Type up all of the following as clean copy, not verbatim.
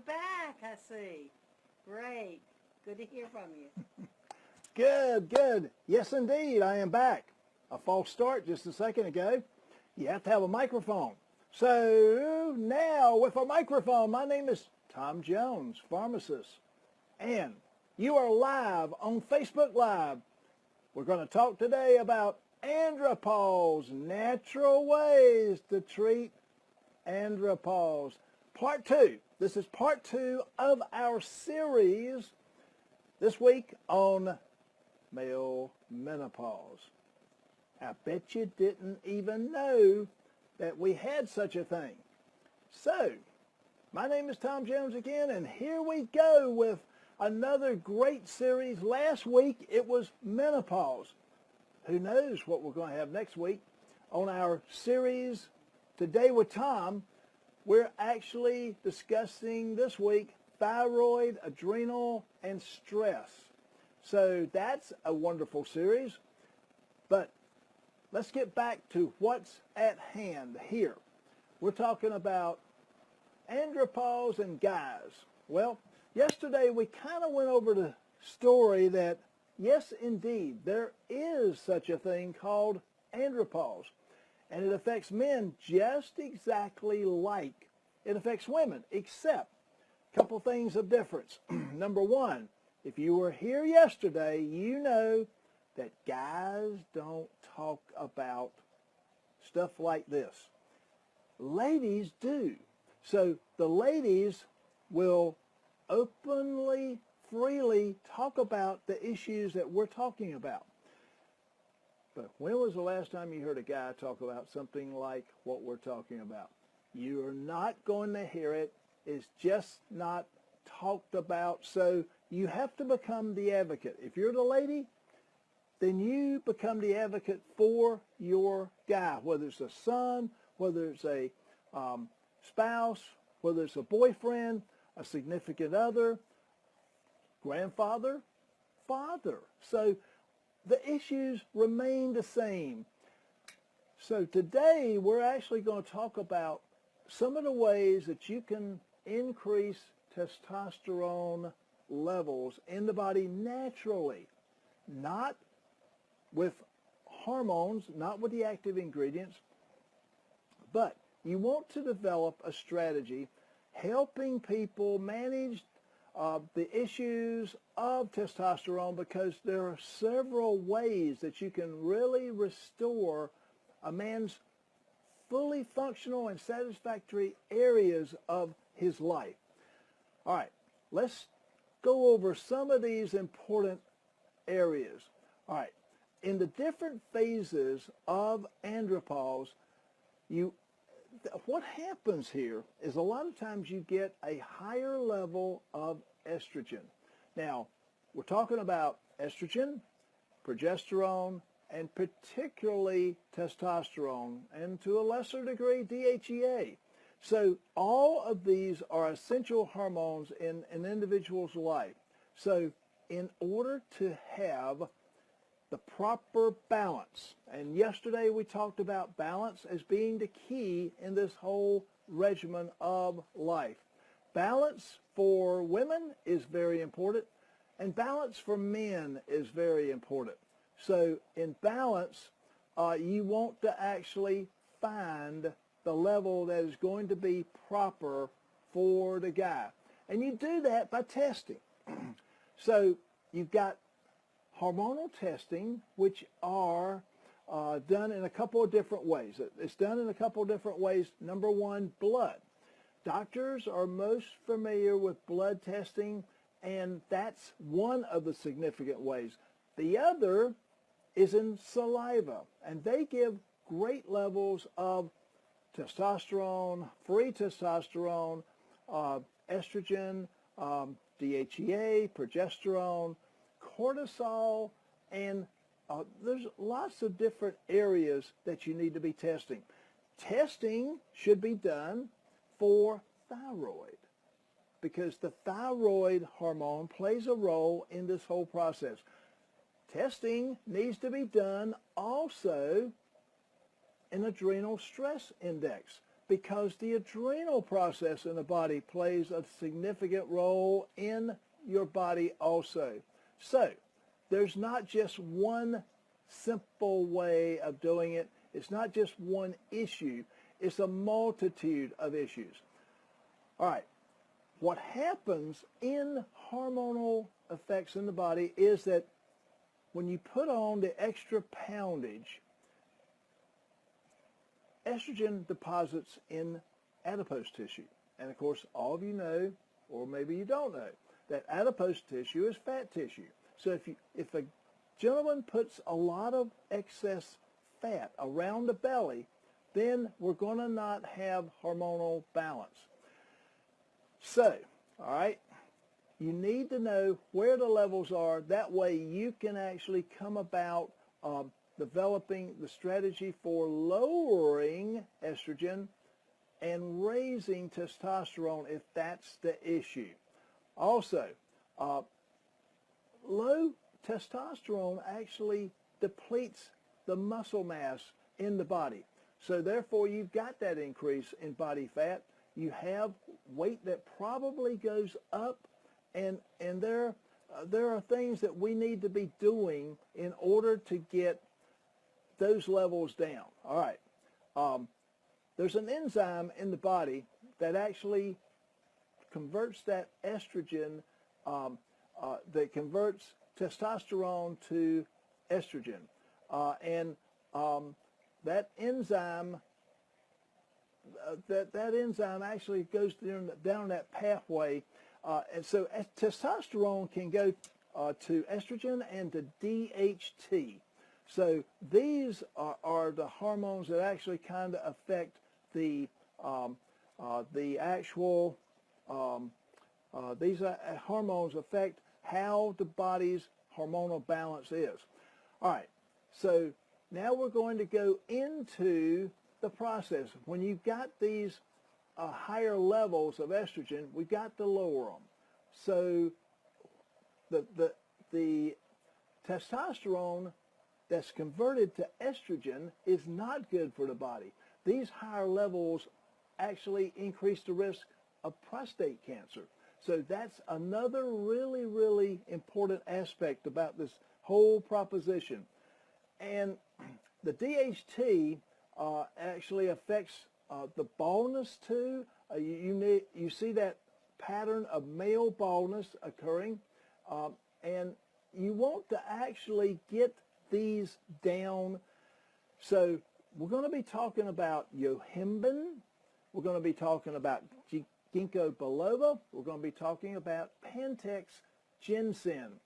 back, I see. Great. Good to hear from you. Good, good. Yes, indeed, I am back. A false start just a second ago. You have to have a microphone. So now with a microphone, my name is Tom Jones, Pharmacist, and you are live on Facebook Live. We're going to talk today about Andropause, natural ways to treat Andropause. Part 2. This is part 2 of our series this week on male menopause. I bet you didn't even know that we had such a thing. So, my name is Tom Jones again, and here we go with another great series. Last week it was menopause. Who knows what we're going to have next week on our series Today with Tom. We're actually discussing this week thyroid, adrenal, and stress. So that's a wonderful series. But let's get back to what's at hand here. We're talking about andropause and guys. Well, yesterday we kind of went over the story that, yes, indeed, there is such a thing called andropause. And it affects men just exactly like it affects women, except a couple things of difference. Number one, if you were here yesterday, you know that guys don't talk about stuff like this. Ladies do. So the ladies will openly, freely talk about the issues that we're talking about. But when was the last time you heard a guy talk about something like what we're talking about? You are not going to hear it. It's just not talked about. So you have to become the advocate. If you're the lady, then you become the advocate for your guy, whether it's a son, whether it's a spouse, whether it's a boyfriend, a significant other, grandfather, father. So the issues remain the same. So today we're actually going to talk about some of the ways that you can increase testosterone levels in the body naturally, not with hormones, not with the active ingredients, but you want to develop a strategy helping people manage the issues of testosterone, because there are several ways that you can really restore a man's fully functional and satisfactory areas of his life. All right, let's go over some of these important areas. All right, in the different phases of andropause, what happens here is a lot of times you get a higher level of estrogen. Now, we're talking about estrogen, progesterone, and particularly testosterone, and to a lesser degree, DHEA. So all of these are essential hormones in an individual's life. So in order to have the proper balance, and yesterday we talked about balance as being the key in this whole regimen of life. Balance for women is very important, and balance for men is very important. So in balance, you want to actually find the level that is going to be proper for the guy. And you do that by testing. So you've got hormonal testing, which are done in a couple of different ways. It's done in a couple of different ways. Number one, blood. Doctors are most familiar with blood testing, and that's one of the significant ways. The other is in saliva, and they give great levels of testosterone, free testosterone, estrogen, DHEA, progesterone, cortisol, and there's lots of different areas that you need to be testing. Testing should be done for thyroid, because the thyroid hormone plays a role in this whole process. Testing needs to be done also an adrenal stress index, because the adrenal process in the body plays a significant role in your body also. So there's not just one simple way of doing it. It's not just one issue. It's a multitude of issues. All right. What happens in hormonal effects in the body is that when you put on the extra poundage, estrogen deposits in adipose tissue. And of course, all of you know, or maybe you don't know, that adipose tissue is fat tissue. So if a gentleman puts a lot of excess fat around the belly, then we're going to not have hormonal balance. So, all right, you need to know where the levels are. That way you can actually come about developing the strategy for lowering estrogen and raising testosterone if that's the issue. Also, low testosterone actually depletes the muscle mass in the body. So therefore, you've got that increase in body fat. You have weight that probably goes up, and there are things that we need to be doing in order to get those levels down. All right. There's an enzyme in the body that actually converts that estrogen, that converts testosterone to estrogen. That enzyme that enzyme actually goes down that pathway, and so testosterone can go to estrogen and to DHT. So these are the hormones that actually kind of affect the actual these hormones affect how the body's hormonal balance is. All right, so now we're going to go into the process. When you've got these higher levels of estrogen, we've got to lower them. So the testosterone that's converted to estrogen is not good for the body. These higher levels actually increase the risk of prostate cancer. So that's another really, really important aspect about this whole proposition. And the DHT actually affects the baldness too. You see that pattern of male baldness occurring, and you want to actually get these down. So we're going to be talking about yohimbine. We're going to be talking about ginkgo biloba. We're going to be talking about Pantex ginseng.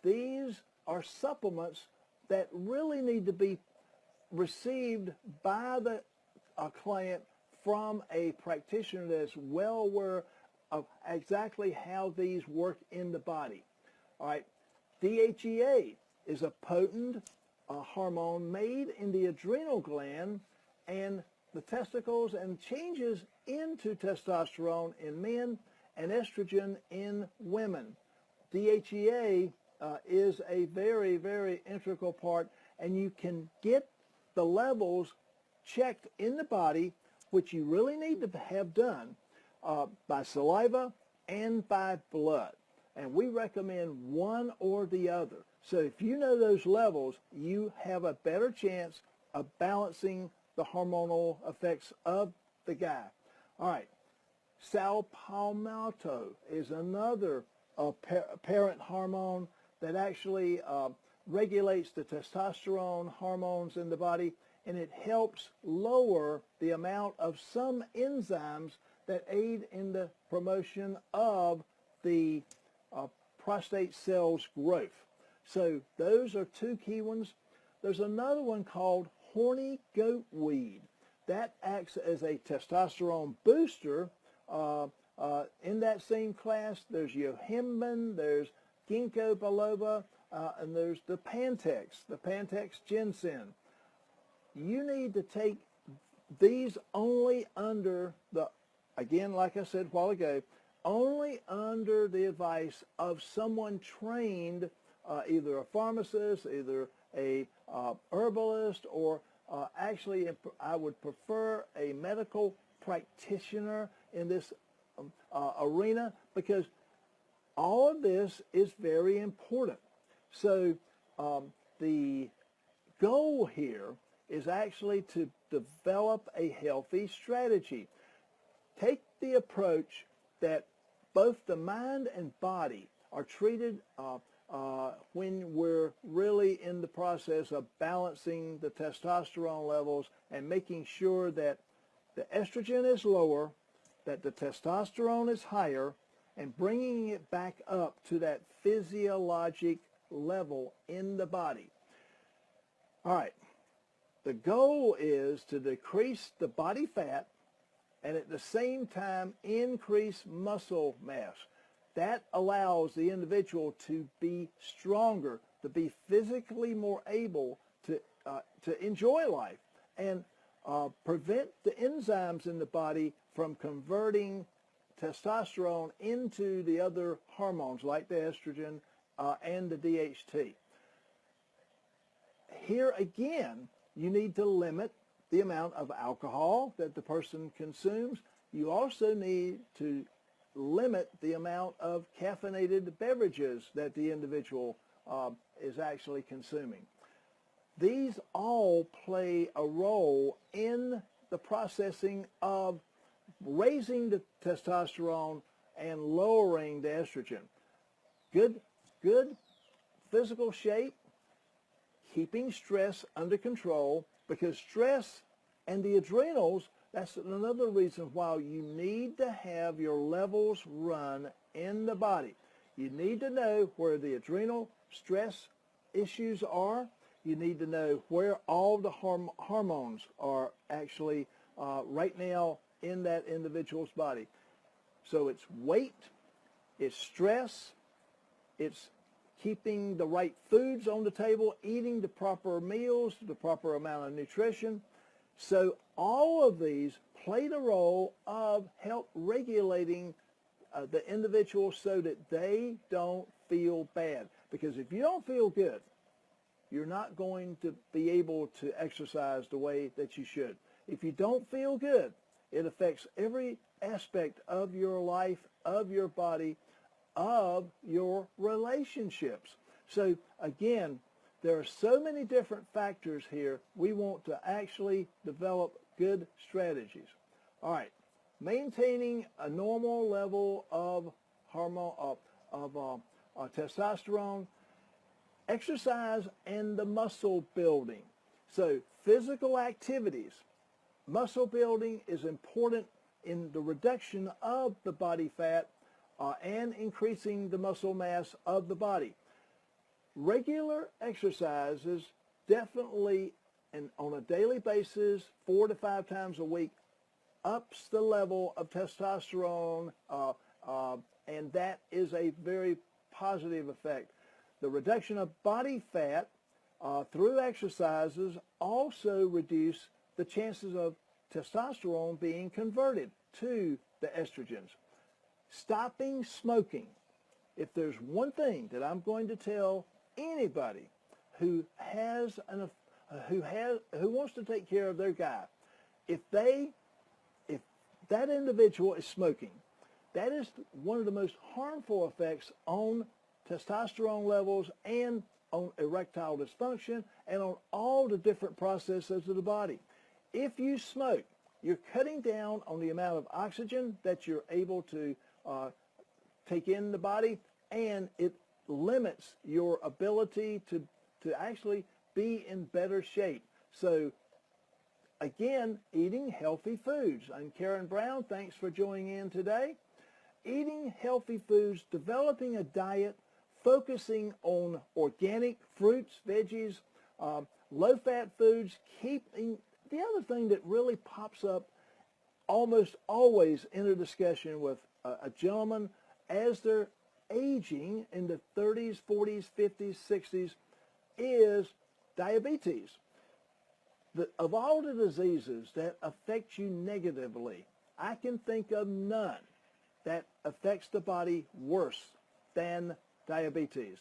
These are supplements that really need to be received by the client from a practitioner that's well aware of exactly how these work in the body. All right, DHEA is a potent hormone made in the adrenal gland and the testicles, and changes into testosterone in men and estrogen in women. DHEA is a very, very integral part, and you can get the levels checked in the body, which you really need to have done by saliva and by blood. And we recommend one or the other. So if you know those levels, you have a better chance of balancing the hormonal effects of the guy. All right, sal palmetto is another parent hormone that actually regulates the testosterone hormones in the body, and it helps lower the amount of some enzymes that aid in the promotion of the prostate cells growth. So those are two key ones. There's another one called horny goat weed. That acts as a testosterone booster. In that same class, there's yohimbine, there's ginkgo biloba, and there's the Pantex ginseng. You need to take these only under the, again, like I said a while ago, only under the advice of someone trained, either a pharmacist, either a herbalist, or actually, I would prefer a medical practitioner in this arena, because all of this is very important. So the goal here is actually to develop a healthy strategy. Take the approach that both the mind and body are treated when we're really in the process of balancing the testosterone levels and making sure that the estrogen is lower, that the testosterone is higher, and bringing it back up to that physiologic level in the body. All right. The goal is to decrease the body fat and at the same time increase muscle mass. That allows the individual to be stronger, to be physically more able to enjoy life, and prevent the enzymes in the body from converting testosterone into the other hormones like the estrogen and the DHT. Here again, you need to limit the amount of alcohol that the person consumes. You also need to limit the amount of caffeinated beverages that the individual is actually consuming. These all play a role in the processing of raising the testosterone and lowering the estrogen. Good physical shape, keeping stress under control, because stress and the adrenals, that's another reason why you need to have your levels run in the body. You need to know where the adrenal stress issues are. You need to know where all the hormones are actually right now in that individual's body. So it's weight, it's stress, it's keeping the right foods on the table, eating the proper meals, the proper amount of nutrition. So all of these play the role of help regulating the individual so that they don't feel bad. Because if you don't feel good, you're not going to be able to exercise the way that you should. If you don't feel good, it affects every aspect of your life, of your body, of your relationships. So again, there are so many different factors here. We want to actually develop good strategies. All right, maintaining a normal level of hormone of testosterone, exercise, and the muscle building. So physical activities, muscle building is important in the reduction of the body fat and increasing the muscle mass of the body. Regular exercises definitely, and on a daily basis, 4 to 5 times a week, ups the level of testosterone, and that is a very positive effect. The reduction of body fat through exercises also reduce the chances of testosterone being converted to the estrogens. Stopping smoking. If there's one thing that I'm going to tell anybody who wants to take care of their guy, if that individual is smoking, that is one of the most harmful effects on testosterone levels and on erectile dysfunction and on all the different processes of the body. If you smoke, you're cutting down on the amount of oxygen that you're able to take in the body, and it limits your ability to actually be in better shape. So again, eating healthy foods. I'm Karen Brown. Thanks for joining in today. Eating healthy foods, developing a diet, focusing on organic fruits, veggies, low-fat foods, keeping... The other thing that really pops up almost always in a discussion with a gentleman as they're aging in the 30s, 40s, 50s, 60s is diabetes. Of all the diseases that affect you negatively, I can think of none that affects the body worse than diabetes.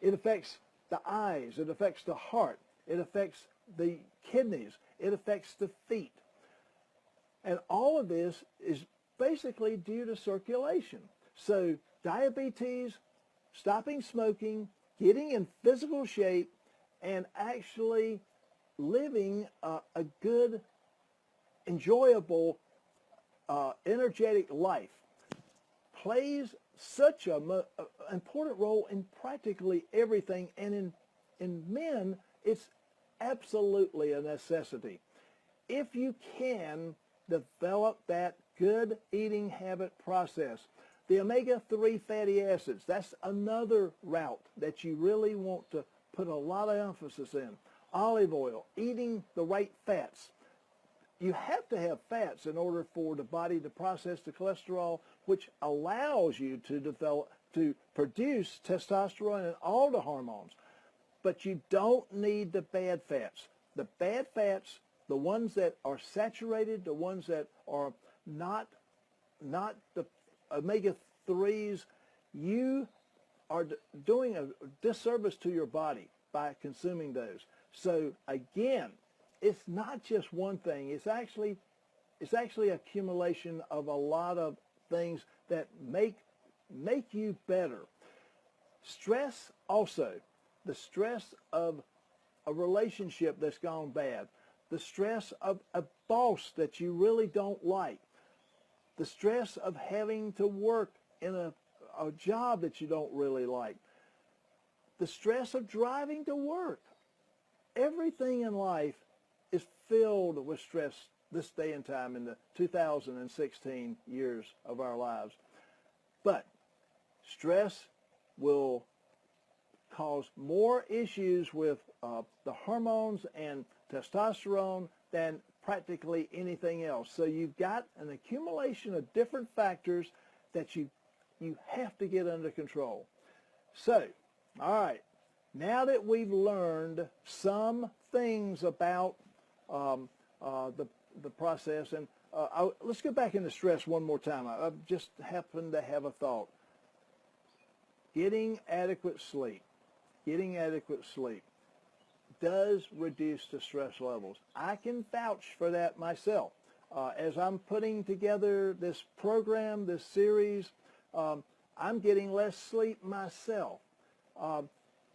It affects the eyes, it affects the heart, it affects the kidneys, It affects the feet. And all of this is basically due to circulation. So diabetes, stopping smoking, getting in physical shape, and actually living a good, enjoyable, energetic life plays such an important role in practically everything. And in men, it's absolutely a necessity. If you can develop that good eating habit process, the omega-3 fatty acids, that's another route that you really want to put a lot of emphasis in. Olive oil, eating the right fats. You have to have fats in order for the body to process the cholesterol, which allows you to produce testosterone and all the hormones. But you don't need the bad fats. The bad fats, the ones that are saturated, the ones that are not the omega-3s, you are doing a disservice to your body by consuming those. So again, it's not just one thing. It's actually accumulation of a lot of things that make you better. Stress also, the stress of a relationship that's gone bad, the stress of a boss that you really don't like, the stress of having to work in a job that you don't really like, the stress of driving to work. Everything in life is filled with stress this day and time in the 2016 years of our lives. But stress will cause more issues with the hormones and testosterone than practically anything else. So you've got an accumulation of different factors that you have to get under control. So, all right, now that we've learned some things about the process, and let's go back into stress one more time. I just happened to have a thought. Getting adequate sleep does reduce the stress levels. I can vouch for that myself. As I'm putting together this program, this series, I'm getting less sleep myself.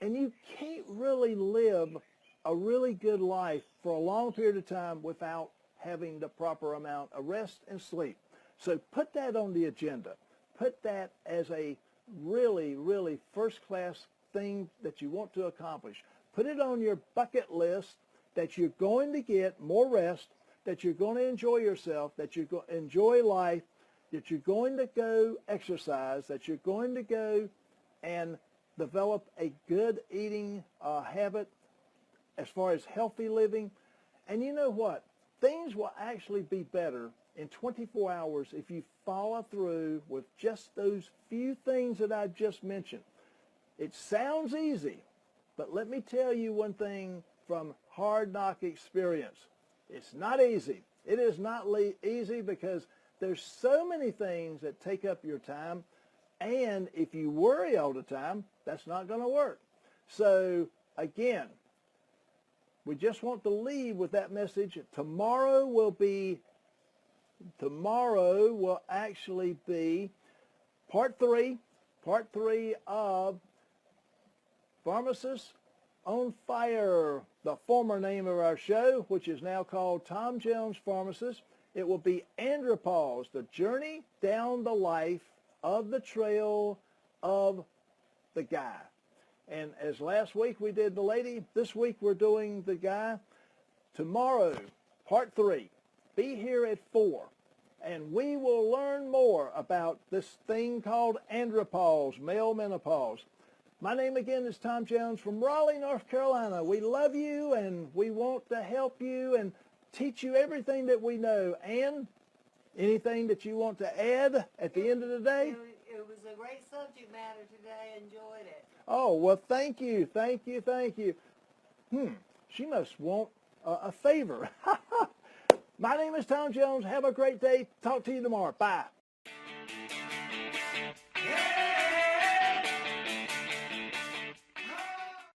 And you can't really live a really good life for a long period of time without having the proper amount of rest and sleep. So put that on the agenda. Put that as a really, really first-class thing that you want to accomplish. Put it on your bucket list that you're going to get more rest, that you're going to enjoy yourself, that you're going to enjoy life, that you're going to go exercise, that you're going to go and develop a good eating habit as far as healthy living. And you know what? Things will actually be better in 24 hours if you follow through with just those few things that I just mentioned. It sounds easy, but let me tell you one thing from hard knock experience. It's not easy. It is not easy because there's so many things that take up your time, and if you worry all the time, that's not going to work. So again, we just want to leave with that message. Tomorrow will actually be part three of Pharmacist on Fire, the former name of our show, which is now called Tom Jones Pharmacist. It will be Andropause, the journey down the life of the trail of the guy. And as last week we did the lady, this week we're doing the guy. Tomorrow, part 3. Be here at 4. And we will learn more about this thing called andropause, male menopause. My name again is Tom Jones from Raleigh, North Carolina. We love you and we want to help you and teach you everything that we know. And anything that you want to add at the end of the day? It was a great subject matter today. I enjoyed it. Oh, well, thank you. She must want a favor. My name is Tom Jones. Have a great day. Talk to you tomorrow. Bye.